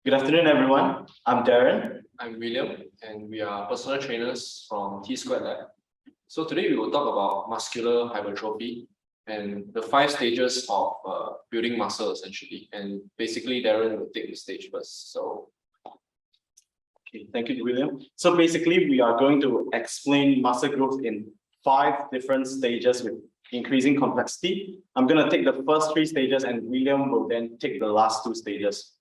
Good afternoon, everyone. I'm Darren. I'm William, and we are personal trainers from Tsquared Lab. So today we will talk about muscular hypertrophy and the 5 stages of building muscle essentially. And basically, Darren will take the stage first. Okay, thank you, William. So basically, we are going to explain muscle growth in 5 different stages with increasing complexity. I'm going to take the first 3 stages, and William will then take the last 2 stages.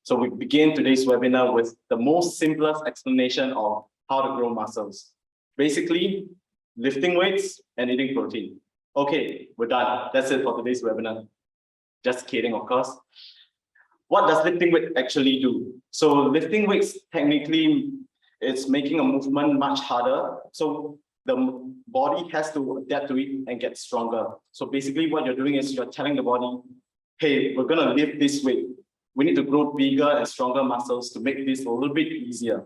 So we begin today's webinar with the most simplest explanation of how to grow muscles. Basically, lifting weights and eating protein. Okay, we're done. That's it for today's webinar. Just kidding, of course. What does lifting weight actually do? So lifting weights, technically, it's making a movement much harder. So the body has to adapt to it and get stronger. So basically what you're doing is you're telling the body, hey, we're gonna lift this weight. We need to grow bigger and stronger muscles to make this a little bit easier.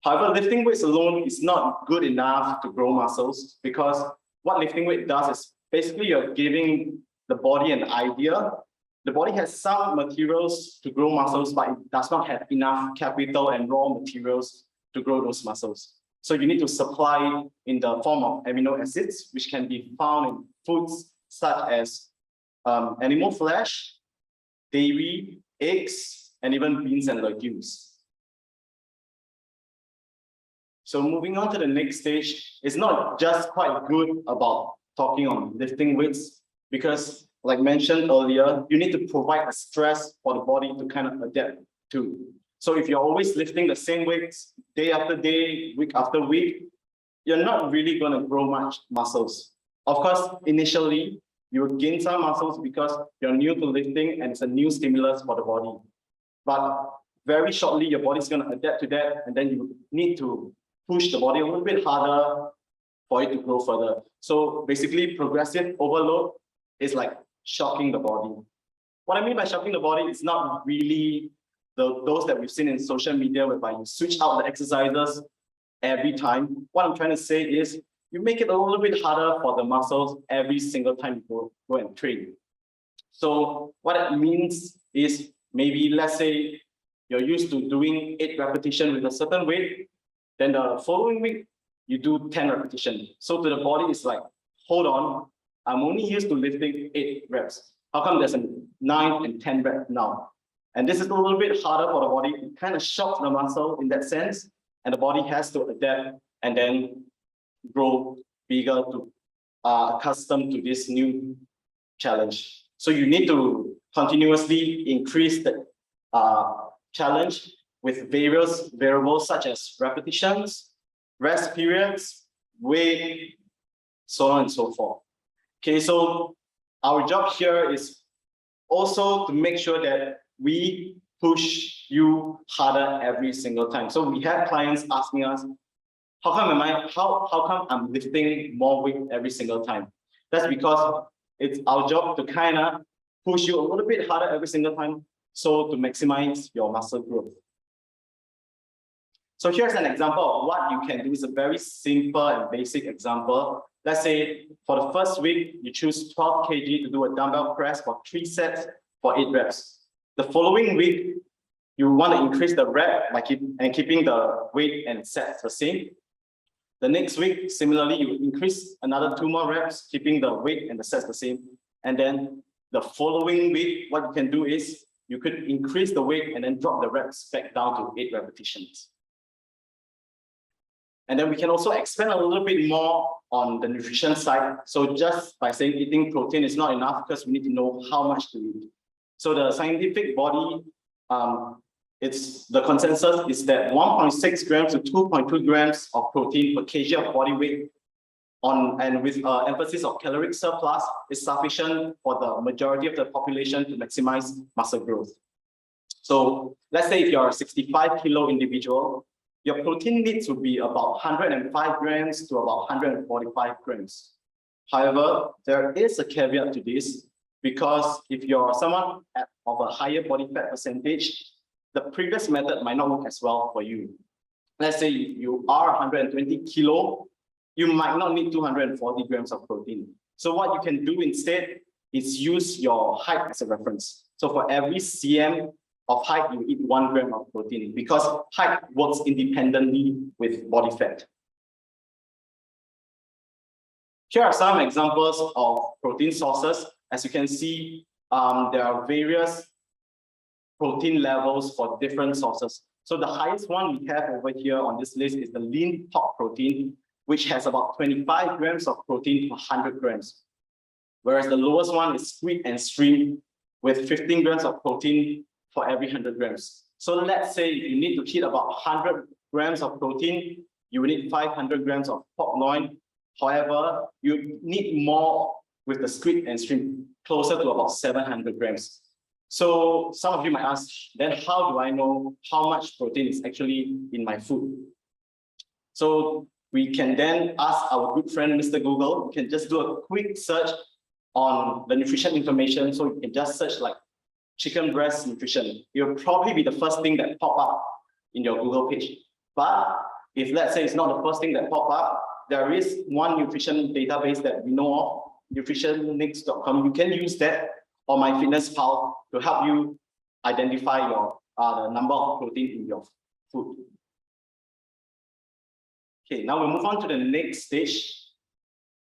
However, lifting weights alone is not good enough to grow muscles, because what lifting weight does is basically you're giving the body an idea. The body has some materials to grow muscles, but it does not have enough capital and raw materials to grow those muscles. So you need to supply in the form of amino acids, which can be found in foods such as animal flesh, dairy, eggs, and even beans and legumes. So moving on to the next stage, it's not just quite good about talking on lifting weights, because like mentioned earlier, you need to provide a stress for the body to kind of adapt to. So if you're always lifting the same weights day after day, week after week, you're not really going to grow much muscles. Of course, initially, you will gain some muscles because you're new to lifting and it's a new stimulus for the body. But very shortly, your body's going to adapt to that, and then you need to push the body a little bit harder for it to grow further. So basically, progressive overload is like shocking the body. What I mean by shocking the body is not really those that we've seen in social media, whereby you switch out the exercises every time. What I'm trying to say is you make it a little bit harder for the muscles every single time you go and train. So what it means is, maybe let's say you're used to doing 8 repetitions with a certain weight, then the following week you do 10 repetitions. So to the body, it's like, hold on, I'm only used to lifting 8 reps. How come there's a 9 and 10 reps now? And this is a little bit harder for the body. It kind of shocks the muscle in that sense, and the body has to adapt and then grow bigger to accustomed to this new challenge. So you need to continuously increase the challenge with various variables such as repetitions, rest periods, weight, so on and so forth. Okay, so our job here is also to make sure that we push you harder every single time. So we have clients asking us, how come I'm lifting more weight every single time? That's because it's our job to kind of push you a little bit harder every single time, so to maximize your muscle growth. So here's an example of what you can do. It's a very simple and basic example. Let's say for the first week, you choose 12 kg to do a dumbbell press for 3 sets for 8 reps. The following week, you want to increase the rep and keeping the weight and sets the same. The next week, similarly, you increase another 2 more reps, keeping the weight and the sets the same. And then the following week, what you can do is you could increase the weight and then drop the reps back down to 8 repetitions. And then we can also expand a little bit more on the nutrition side. So just by saying eating protein is not enough, because we need to know how much to eat. So the scientific body, it's the consensus is that 1.6 grams to 2.2 grams of protein per kg of body weight, and with emphasis of caloric surplus, is sufficient for the majority of the population to maximize muscle growth. So let's say if you're a 65 kilo individual, your protein needs would be about 105 grams to about 145 grams. However, there is a caveat to this, because if you're someone of a higher body fat percentage, the previous method might not work as well for you. Let's say you are 120 kilo, you might not need 240 grams of protein. So what you can do instead is use your height as a reference. So for every cm of height, you eat 1 gram of protein because height works independently with body fat. Here are some examples of protein sources. As you can see, there are various protein levels for different sources. So the highest one we have over here on this list is the lean pork protein, which has about 25 grams of protein per 100 grams. Whereas the lowest one is squid and shrimp with 15 grams of protein for every 100 grams. So let's say you need to hit about 100 grams of protein, you will need 500 grams of pork loin. However, you need more with the squid and shrimp, closer to about 700 grams. So some of you might ask, then how do I know how much protein is actually in my food? So we can then ask our good friend, Mr. Google. We can just do a quick search on the nutrition information. So you can just search like chicken breast nutrition. It will probably be the first thing that pop up in your Google page. But if let's say it's not the first thing that pop up, there is one nutrition database that we know of, nutritionics.com. You can use that or MyFitnessPal to help you identify your the number of protein in your food. Okay, now we'll move on to the next stage,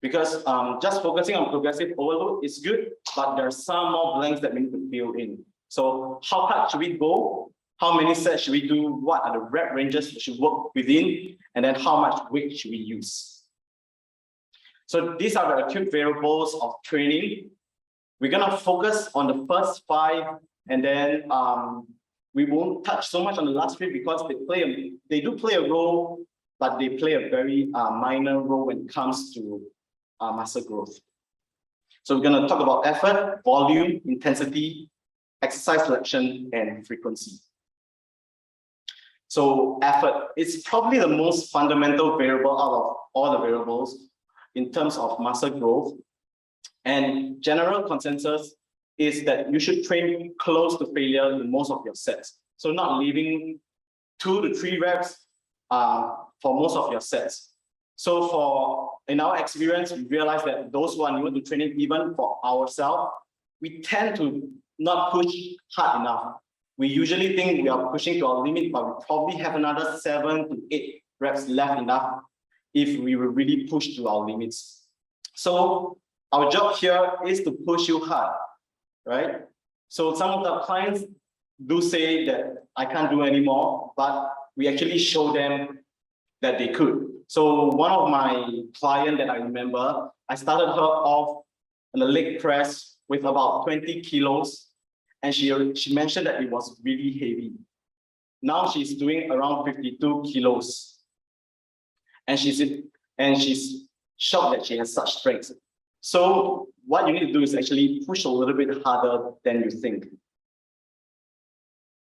because just focusing on progressive overload is good, but there are some more blanks that we need to fill in. So how hard should we go? How many sets should we do? What are the rep ranges we should work within? And then how much weight should we use? So these are the acute variables of training. We're gonna focus on the first 5, and then we won't touch so much on the last 3 because they do play a role, but they play a very minor role when it comes to muscle growth. So we're gonna talk about effort, volume, intensity, exercise selection, and frequency. So effort is probably the most fundamental variable out of all the variables in terms of muscle growth. And general consensus is that you should train close to failure in most of your sets. So not leaving 2 to 3 reps for most of your sets. So in our experience, we realize that those who are new to training, even for ourselves, we tend to not push hard enough. We usually think we are pushing to our limit, but we probably have another 7 to 8 reps left enough if we will really push to our limits. So our job here is to push you hard, right? So some of the clients do say that I can't do anymore, but we actually show them that they could. So one of my clients that I remember, I started her off on the leg press with about 20 kilos, and she mentioned that it was really heavy. Now she's doing around 52 kilos, and she's shocked that she has such strength. So what you need to do is actually push a little bit harder than you think.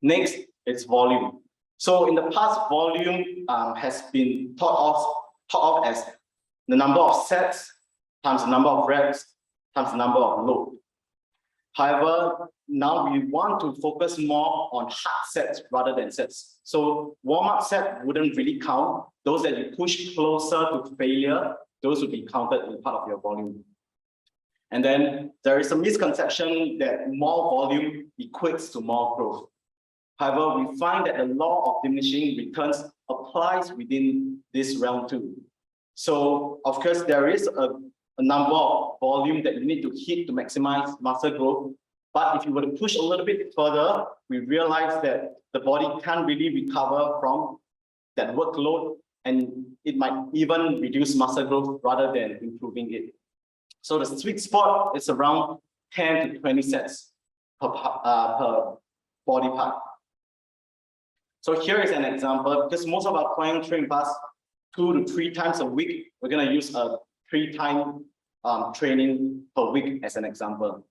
Next, it's volume. So in the past, volume has been thought of as the number of sets times the number of reps times the number of load. However, now we want to focus more on hard sets rather than sets. So warm-up set wouldn't really count. Those that you push closer to failure, those would be counted in part of your volume. And then there is a misconception that more volume equates to more growth. However, we find that the law of diminishing returns applies within this realm too. So, of course, there is a number of volume that you need to hit to maximize muscle growth. But if you were to push a little bit further, we realize that the body can't really recover from that workload, and it might even reduce muscle growth rather than improving it. So the sweet spot is around 10 to 20 sets per body part. So here is an example, because most of our clients train us 2 to 3 times a week. We're going to use a 3-time training per week as an example.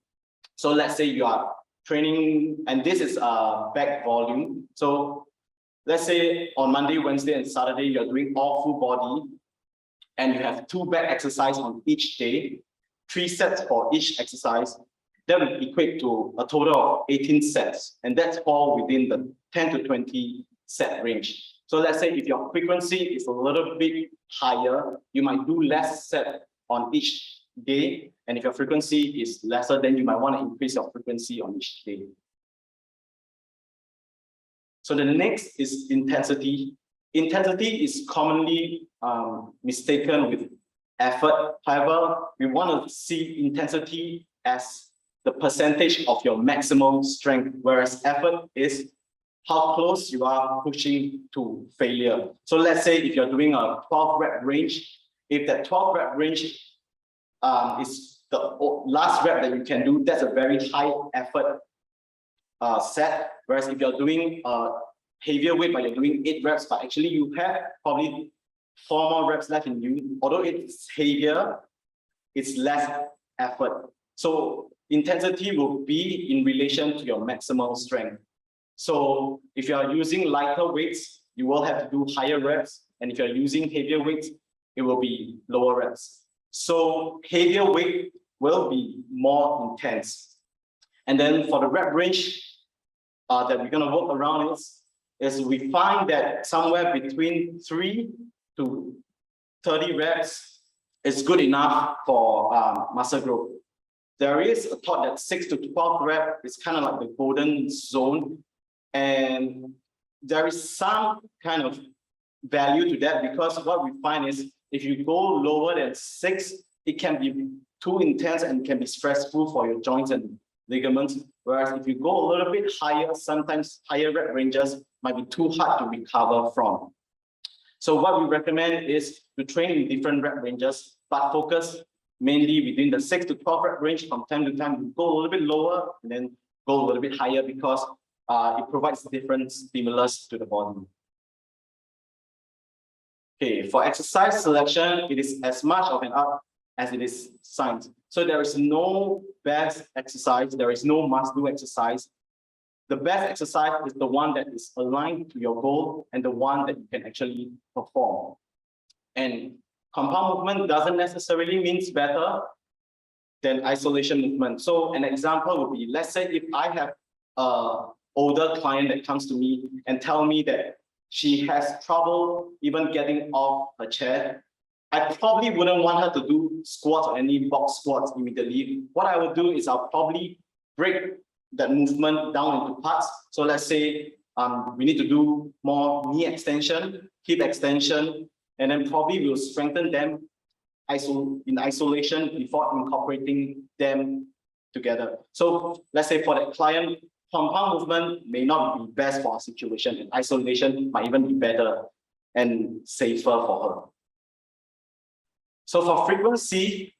So let's say you are training, and this is back volume. So let's say on Monday, Wednesday, and Saturday, you're doing all full body, and you have 2 back exercise on each day, 3 sets for each exercise. That would equate to a total of 18 sets, and that's all within the 10 to 20 set range. So let's say if your frequency is a little bit higher, you might do less set on each day, and if your frequency is lesser, then you might want to increase your frequency on each day. So the next is intensity. Intensity is commonly mistaken with effort. However, we want to see intensity as the percentage of your maximum strength, whereas effort is how close you are pushing to failure. So let's say if you're doing a 12 rep range, if that 12 rep range is the last rep that you can do, that's a very high effort set. Whereas if you're doing heavier weight, but you're doing 8 reps, but actually you have probably 4 more reps left in you. Although it's heavier, it's less effort. So intensity will be in relation to your maximum strength. So if you are using lighter weights, you will have to do higher reps. And if you're using heavier weights, it will be lower reps. So heavier weight will be more intense. And then for the rep range that we're going to work around is we find that somewhere between 3 to 30 reps is good enough for muscle growth. There is a thought that 6 to 12 rep is kind of like the golden zone. And there is some kind of value to that, because what we find is if you go lower than 6, it can be too intense and can be stressful for your joints and ligaments. Whereas if you go a little bit higher, sometimes higher rep ranges might be too hard to recover from. So what we recommend is to train in different rep ranges, but focus mainly within the 6 to 12 rep range. From time to time, you go a little bit lower and then go a little bit higher, because it provides different stimulus to the body. Okay, for exercise selection, it is as much of an art as it is science. So there is no best exercise, there is no must-do exercise. The best exercise is the one that is aligned to your goal and the one that you can actually perform. And compound movement doesn't necessarily mean better than isolation movement. So an example would be, let's say if I have an older client that comes to me and tell me that she has trouble even getting off her chair, I probably wouldn't want her to do squats or any box squats immediately. What I would do is I'll probably break that movement down into parts. So let's say we need to do more knee extension, hip extension, and then probably we'll strengthen them in isolation before incorporating them together. So let's say for that client, compound movement may not be best for our situation, and isolation might even be better and safer for her. So for frequency,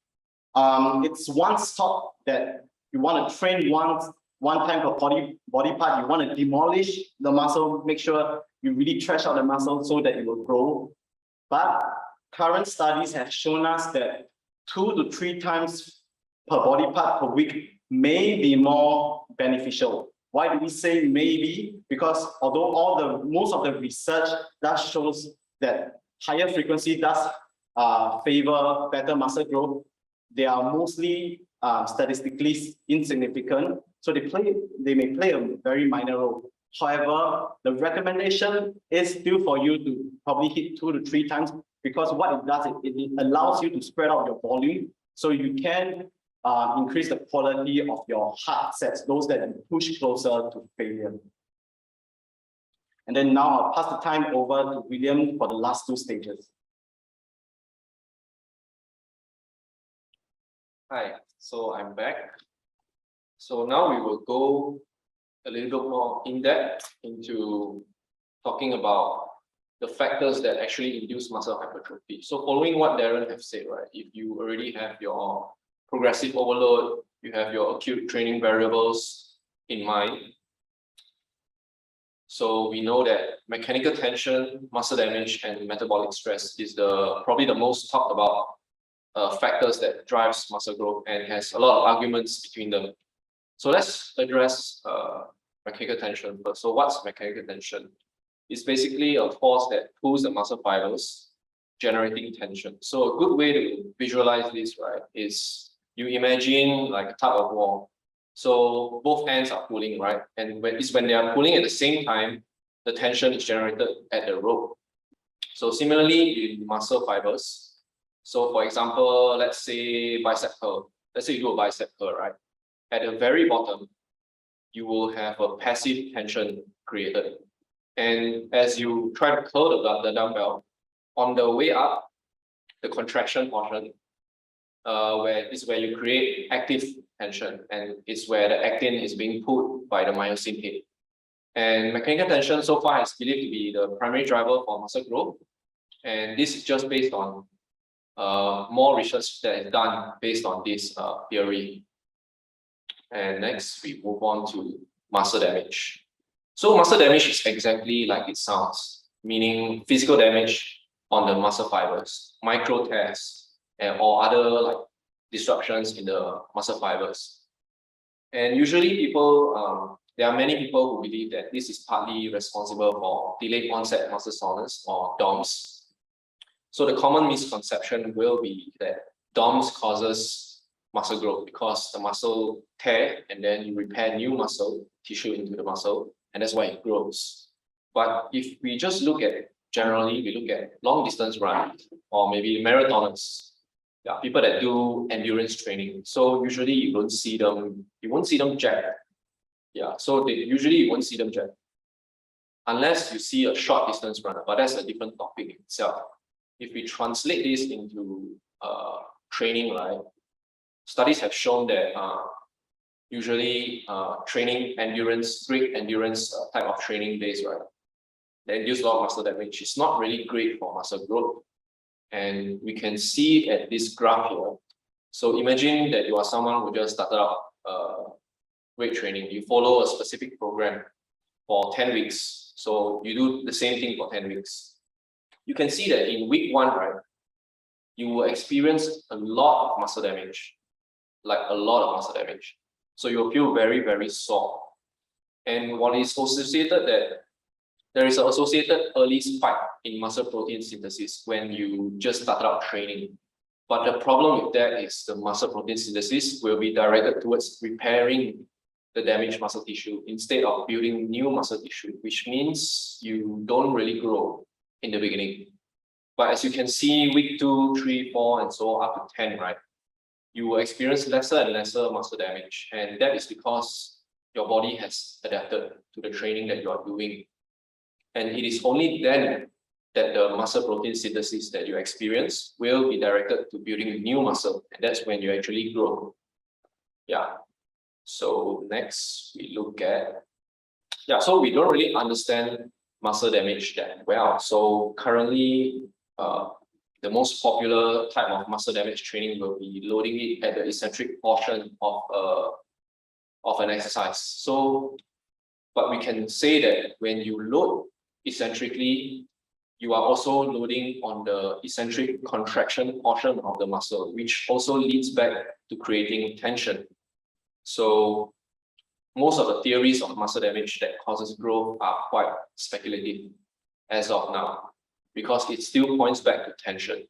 it's one stop that you want to train one time per body part. You want to demolish the muscle, make sure you really trash out the muscle so that it will grow. But current studies have shown us that 2 to 3 times per body part per week may be more beneficial. Why do we say maybe? Because although most of the research does shows that higher frequency does favor better muscle growth, they are mostly statistically insignificant. So they may play a very minor role. However, the recommendation is still for you to probably hit 2 to 3 times, because what it does, it allows you to spread out your volume, so you can increase the quality of your hard sets, those that you push closer to failure. And then now I'll pass the time over to William for the last 2 stages. Hi, so I'm back. So now we will go a little bit more in depth into talking about the factors that actually induce muscle hypertrophy. So following what Darren have said, right? If you already have your progressive overload, you have your acute training variables in mind. So we know that mechanical tension, muscle damage, and metabolic stress is probably the most talked about factors that drives muscle growth and has a lot of arguments between them. So let's address mechanical tension first. So what's mechanical tension? It's basically a force that pulls the muscle fibers, generating tension. So a good way to visualize this, right, is you imagine like a tug of war. So both ends are pulling, right? And when they are pulling at the same time, the tension is generated at the rope. So similarly in muscle fibers. So for example, let's say bicep curl. Let's say you do a bicep curl, right? At the very bottom, you will have a passive tension created. And as you try to curl the dumbbell, on the way up, the contraction portion, where you create active tension, and it's where the actin is being pulled by the myosin head. And mechanical tension so far is believed to be the primary driver for muscle growth. And this is just based on more research that is done based on this theory. And next, we move on to muscle damage. So muscle damage is exactly like it sounds, meaning physical damage on the muscle fibers, micro tears, or other like disruptions in the muscle fibers. And usually there are many people who believe that this is partly responsible for delayed onset muscle soreness or DOMS. So the common misconception will be that DOMS causes muscle growth because the muscle tear and then you repair new muscle tissue into the muscle, and that's why it grows. But if we just look at generally, we look at long distance run or maybe marathoners, people that do endurance training. So usually you won't see them jack. So usually you won't see them jack unless you see a short distance runner, but that's a different topic itself. If we translate this into training, right? Studies have shown that usually training endurance, great endurance type of training days, right? They induce a lot of muscle damage. It's not really great for muscle growth. And we can see at this graph here. So imagine that you are someone who just started out weight training. You follow a specific program for 10 weeks. So you do the same thing for 10 weeks. You can see that in week 1, right, you will experience a lot of muscle damage, like a lot of muscle damage. So you'll feel very, very sore. And what is associated that there is an associated early spike in muscle protein synthesis when you just started out training. But the problem with that is the muscle protein synthesis will be directed towards repairing the damaged muscle tissue instead of building new muscle tissue, which means you don't really grow in the beginning. But as you can see, week 2, 3, 4, and so up to 10, right? You will experience lesser and lesser muscle damage. And that is because your body has adapted to the training that you are doing. And it is only then that the muscle protein synthesis that you experience will be directed to building new muscle. And that's when you actually grow. So next we look at, so we don't really understand muscle damage that well. So currently, the most popular type of muscle damage training will be loading it at the eccentric portion of an exercise. So, but we can say that when you load eccentrically, you are also loading on the eccentric contraction portion of the muscle, which also leads back to creating tension. So most of the theories of muscle damage that causes growth are quite speculative as of now, because it still points back to tension.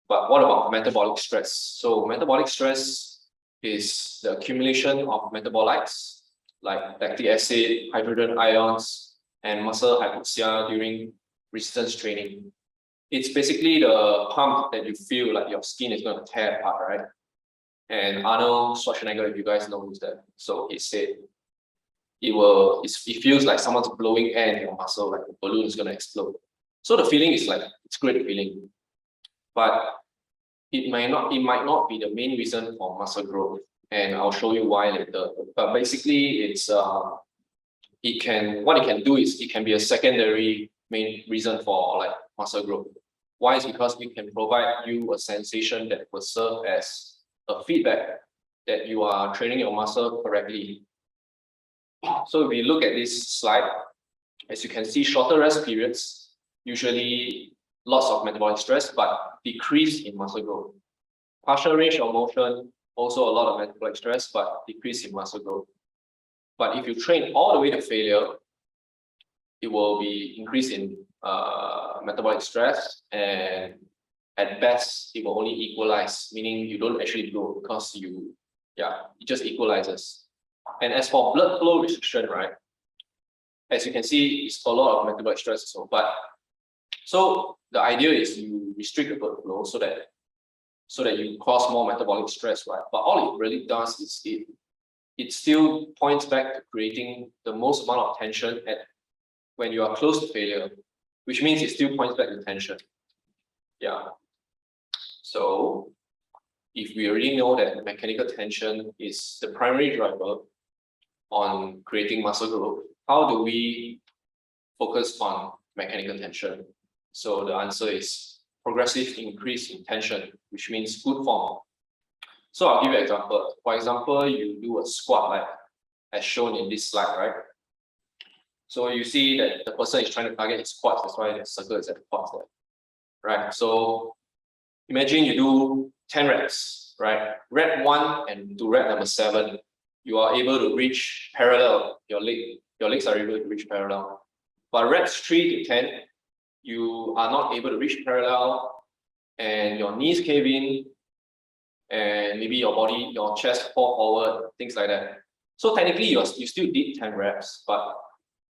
But what about metabolic stress? So metabolic stress is the accumulation of metabolites like lactic acid, hydrogen ions, and muscle hypoxia during resistance training. It's basically the pump that you feel like your skin is going to tear apart, right? And Arnold Schwarzenegger, if you guys know who's that, so he said it feels like someone's blowing air in your muscle, like the balloon is going to explode. So the feeling is like, it's great feeling, but it might not be the main reason for muscle growth, and I'll show you why later. But basically, it's what it can do is it can be a secondary main reason for like muscle growth. Why? Is because it can provide you a sensation that will serve as a feedback that you are training your muscle correctly. So if we look at this slide, as you can see, shorter rest periods, usually lots of metabolic stress, but decrease in muscle growth. Partial range of motion, also a lot of metabolic stress, but decrease in muscle growth. But if you train all the way to failure, it will be increase in metabolic stress, and at best, it will only equalize, meaning you don't actually grow because it just equalizes. And as for blood flow restriction, right? As you can see, it's a lot of metabolic stress also. But so the idea is you restrict the blood flow so that you cause more metabolic stress, right? But all it really does is it still points back to creating the most amount of tension at when you are close to failure, which means it still points back to tension. Yeah. So if we already know that mechanical tension is the primary driver on creating muscle growth, how do we focus on mechanical tension? So the answer is progressive increase in tension, which means good form. So I'll give you an example. For example, you do a squat like as shown in this slide, right? So you see that the person is trying to target his quads, that's why the circle is at the quads there, right? So imagine you do 10 reps, right? Rep 1 and to rep number 7, you are able to reach parallel, your legs are able to reach parallel. But reps 3 to 10, you are not able to reach parallel and your knees cave in and maybe your chest fall forward, things like that. So technically you still did 10 reps, but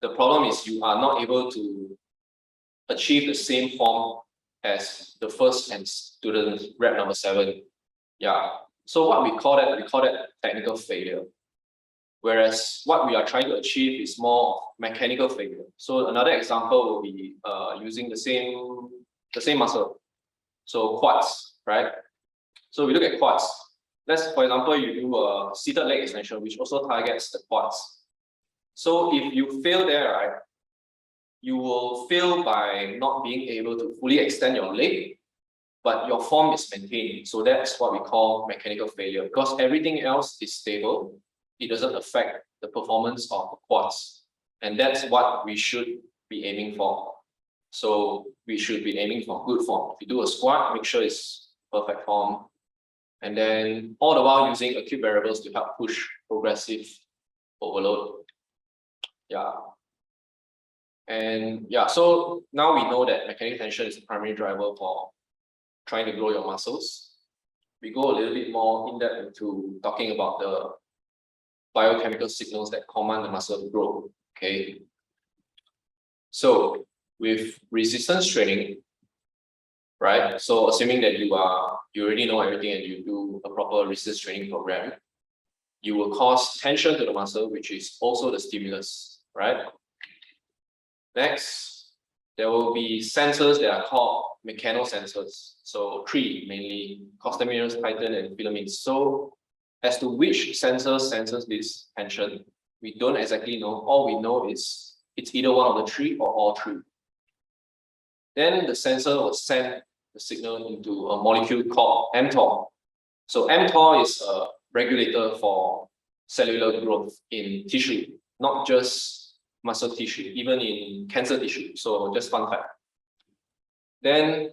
the problem is you are not able to achieve the same form as the first and student rep number 7. Yeah. So what we call that technical failure. Whereas what we are trying to achieve is more mechanical failure. So another example will be using the same muscle. So quads, right? So we look at quads. Let's, for example, you do a seated leg extension, which also targets the quads. So if you fail there, right, you will fail by not being able to fully extend your leg, but your form is maintained. So that's what we call mechanical failure, because everything else is stable. It doesn't affect the performance of the quads. And that's what we should be aiming for. So we should be aiming for good form. If you do a squat, make sure it's perfect form. And then all the while using acute variables to help push progressive overload. Yeah. And yeah, so now we know that mechanical tension is the primary driver for trying to grow your muscles. We go a little bit more in depth into talking about the biochemical signals that command the muscle growth. Okay. So with resistance training, right? So assuming that you already know everything and you do a proper resistance training program, you will cause tension to the muscle, which is also the stimulus, right? Next, there will be sensors that are called mechanosensors. So 3 mainly, costomeres, titin, and filaments. So as to which sensor senses this tension, we don't exactly know. All we know is it's either one of the 3 or all 3. Then the sensor will send the signal into a molecule called mTOR. So mTOR is a regulator for cellular growth in tissue, not just muscle tissue, even in cancer tissue. So just fun fact. Then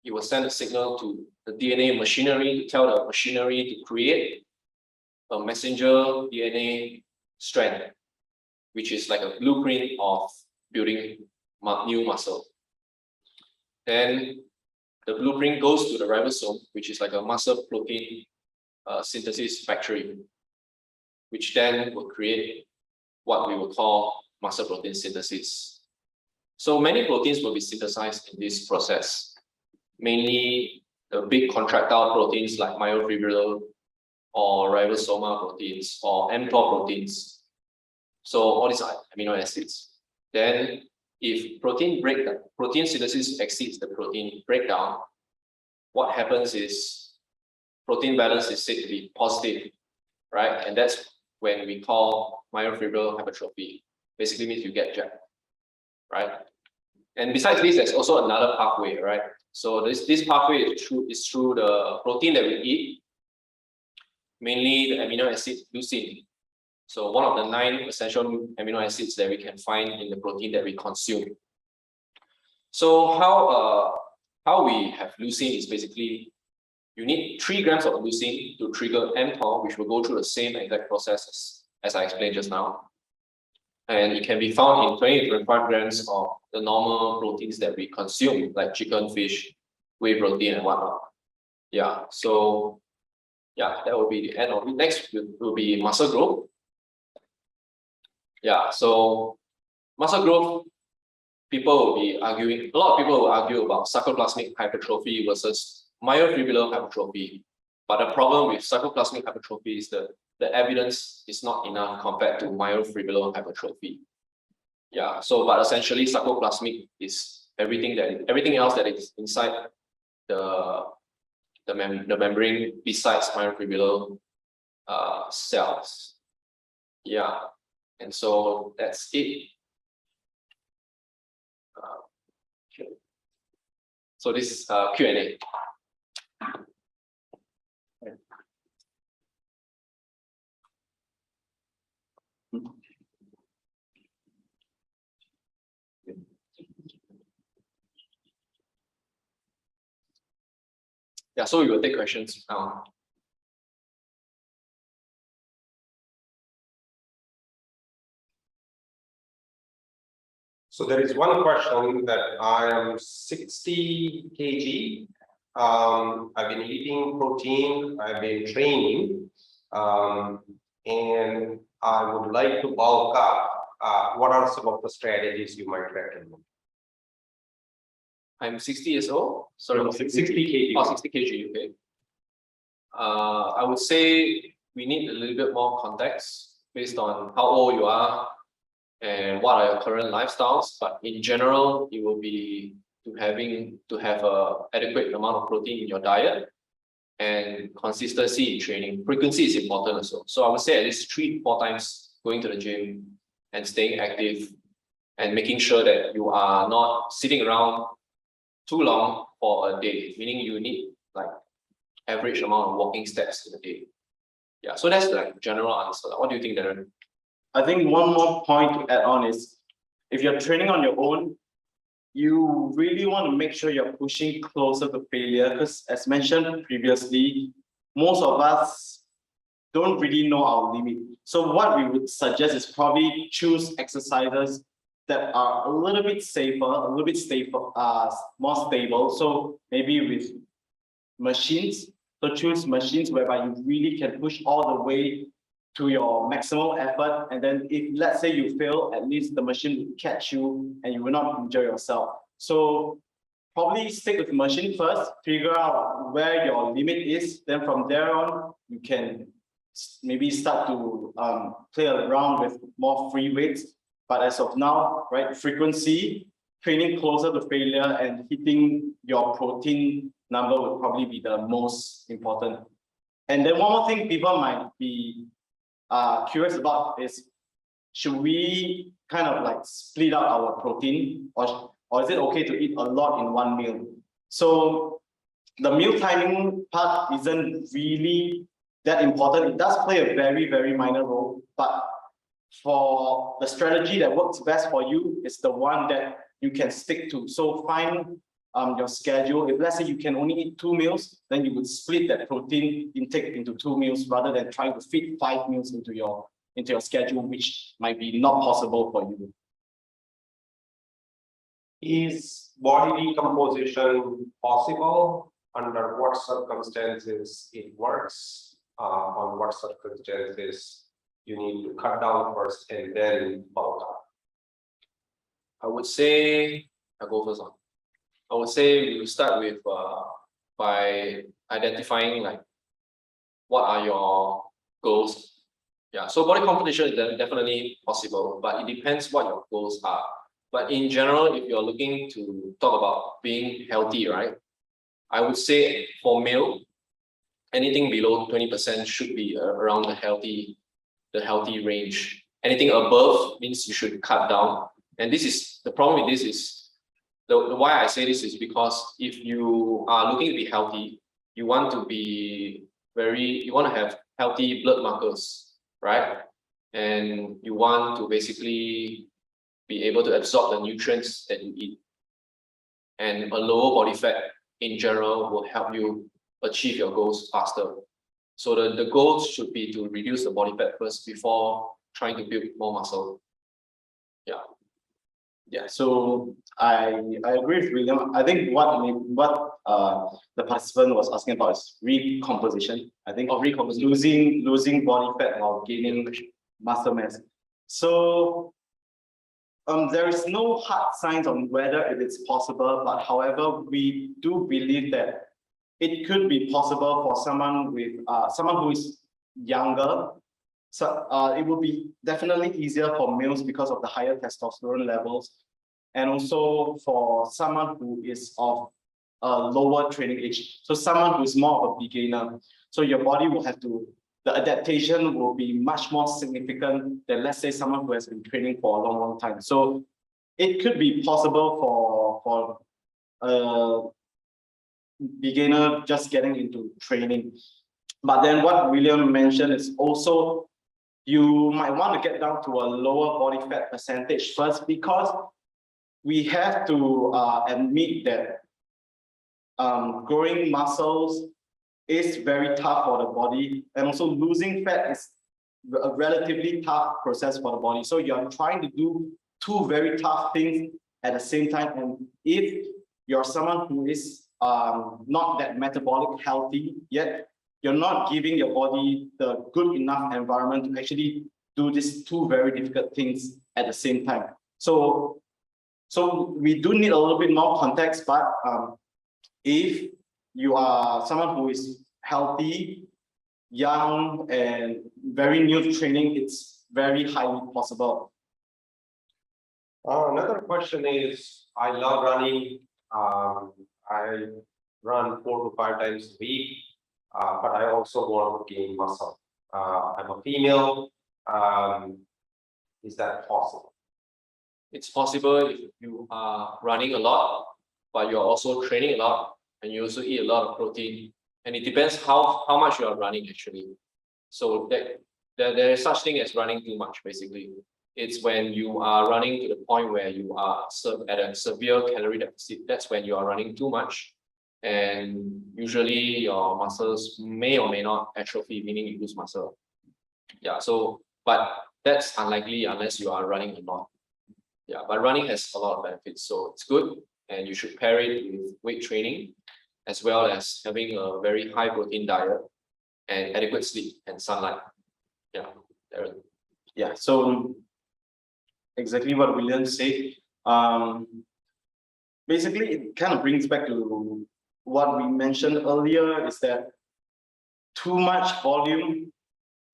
it will send a signal to the DNA machinery to tell the machinery to create a messenger DNA strand, which is like a blueprint of building new muscle. Then the blueprint goes to the ribosome, which is like a muscle protein synthesis factory, which then will create what we will call muscle protein synthesis. So many proteins will be synthesized in this process, mainly the big contractile proteins like myofibrillar or ribosomal proteins or mTOR proteins. So all these are amino acids. Then if protein synthesis exceeds the protein breakdown, what happens is protein balance is said to be positive, right? And that's when we call myofibrillar hypertrophy. Basically means you get jacked, right? And besides this, there's also another pathway, right? So this pathway is through the protein that we eat, mainly the amino acid leucine. So one of the 9 essential amino acids that we can find in the protein that we consume. So how we have leucine is basically you need 3 grams of leucine to trigger mTOR, which will go through the same exact process as I explained just now. And it can be found in 20 to 25 grams of the normal proteins that we consume, like chicken, fish, whey protein, and whatnot. Yeah, so yeah, that will be the end of it. Next will be muscle growth. Yeah, so muscle growth, a lot of people will argue about sarcoplasmic hypertrophy versus myofibrillar hypertrophy. But the problem with sarcoplasmic hypertrophy is that the evidence is not enough compared to myofibrillar hypertrophy. Yeah, so but essentially sarcoplasmic is everything else that is inside the membrane besides myofibrillary cells. Yeah, and so that's it. Okay. So this is Q&A. Yeah, so we will take questions now. So there is one question that I am 60 kg. I've been eating protein, I've been training, and I would like to bulk up. What are some of the strategies you might recommend? I'm 60 years old. Sorry, No, 60 kg. Oh, 60 kg, okay. I would say we need a little bit more context based on how old you are and what are your current lifestyles. But in general, it will be to have a adequate amount of protein in your diet and consistency in training. Frequency is important also. So I would say at least 3 to 4 times going to the gym and staying active and making sure that you are not sitting around too long for a day, meaning you need like average amount of walking steps in a day. Yeah, so that's like general answer. What do you think, Darren? I think one more point to add on is, if you're training on your own, you really want to make sure you're pushing closer to failure, because as mentioned previously, most of us don't really know our limit. So what we would suggest is probably choose exercises that are a little bit safer, a little bit stable, more stable. So maybe with machines. So choose machines whereby you really can push all the way to your maximum effort. And then if let's say you fail, at least the machine will catch you and you will not injure yourself. So probably stick with the machine first, figure out where your limit is. Then from there on, you can maybe start to play around with more free weights. But as of now, right, frequency, training closer to failure and hitting your protein number would probably be the most important. And then one more thing people might be curious about is, should we kind of like split up our protein, or is it okay to eat a lot in one meal? So the meal timing part isn't really that important. It does play a very, very minor role, but for the strategy that works best for you is the one that you can stick to. So find your schedule. If let's say you can only eat 2 meals, then you would split that protein intake into 2 meals rather than trying to fit 5 meals into your schedule, which might be not possible for you. Is body decomposition possible? Under what circumstances it works? On what circumstances you need to cut down first and then bulk up? I would say, I'll go first on. I would say we will start with by identifying like what are your goals. Yeah, so body composition is definitely possible, but it depends what your goals are. But in general, if you're looking to talk about being healthy, right? I would say for male, anything below 20% should be around the healthy range. Anything above means you should cut down. And this is the problem with this is the why I say this is because if you are looking to be healthy, you want to have healthy blood markers, right? And you want to basically be able to absorb the nutrients that you eat. And a lower body fat in general will help you achieve your goals faster. So the goals should be to reduce the body fat first before trying to build more muscle. Yeah, so I agree with William. I think what the participant was asking about is recomposition. I think losing body fat while gaining muscle mass. So there is no hard science on whether it is possible, but however, we do believe that it could be possible for someone who is younger So it will be definitely easier for males because of the higher testosterone levels, and also for someone who is of a lower training age. So someone who is more of a beginner. So your body will have to, the adaptation will be much more significant than, let's say, someone who has been training for a long time. So it could be possible for a beginner just getting into training. But then what William mentioned is also you might want to get down to a lower body fat percentage first, because we have to admit that growing muscles is very tough for the body, and also losing fat is a relatively tough process for the body. So you're trying to do two very tough things at the same time, and if you're someone who is not that metabolic healthy yet, you're not giving your body the good enough environment to actually do these two very difficult things at the same time. So we do need a little bit more context, but if you are someone who is healthy, young, and very new to training, it's very highly possible. Another question is, I love running. I run 4 to 5 times a week, but I also want to gain muscle. I'm a female. Is that possible? It's possible if you are running a lot, but you're also training a lot, and you also eat a lot of protein. And it depends how much you are running actually. So there is such thing as running too much basically. It's when you are running to the point where you are at a severe calorie deficit. That's when you are running too much. And usually your muscles may or may not atrophy, meaning you lose muscle. Yeah, so, but that's unlikely unless you are running a lot. Yeah, but running has a lot of benefits, so it's good, and you should pair it with weight training, as well as having a very high protein diet and adequate sleep and sunlight. Yeah, Darren. Yeah, so exactly what William said. Basically, it kind of brings back to what we mentioned earlier, is that too much volume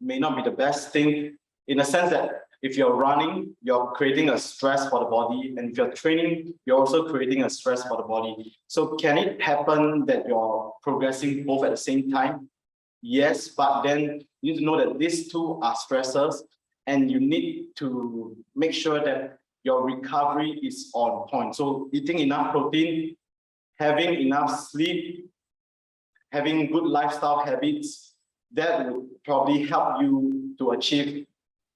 may not be the best thing, in a sense that if you're running, you're creating a stress for the body, and if you're training, you're also creating a stress for the body. So can it happen that you're progressing both at the same time? Yes, but then you need to know that these two are stressors, and you need to make sure that your recovery is on point. So eating enough protein, having enough sleep, having good lifestyle habits, that will probably help you to achieve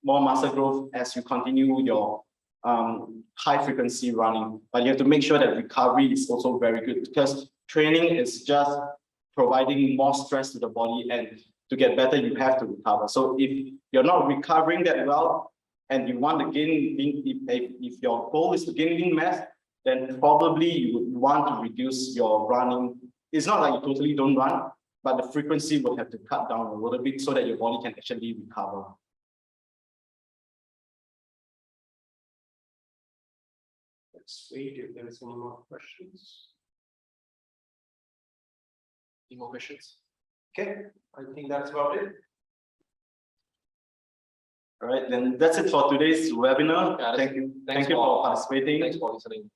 more muscle growth as you continue your high frequency running. But you have to make sure that recovery is also very good, because training is just providing more stress to the body, and to get better, you have to recover. So if you're not recovering that well, and you want to gain lean, if your goal is to gain lean mass, then probably you would want to reduce your running. It's not like you totally don't run, but the frequency will have to cut down a little bit so that your body can actually recover. Let's wait if there is any more questions. Any more questions? Okay, I think that's about it. All right, then that's it for today's webinar. Yeah, Thank you thanks for participating. Thanks for listening.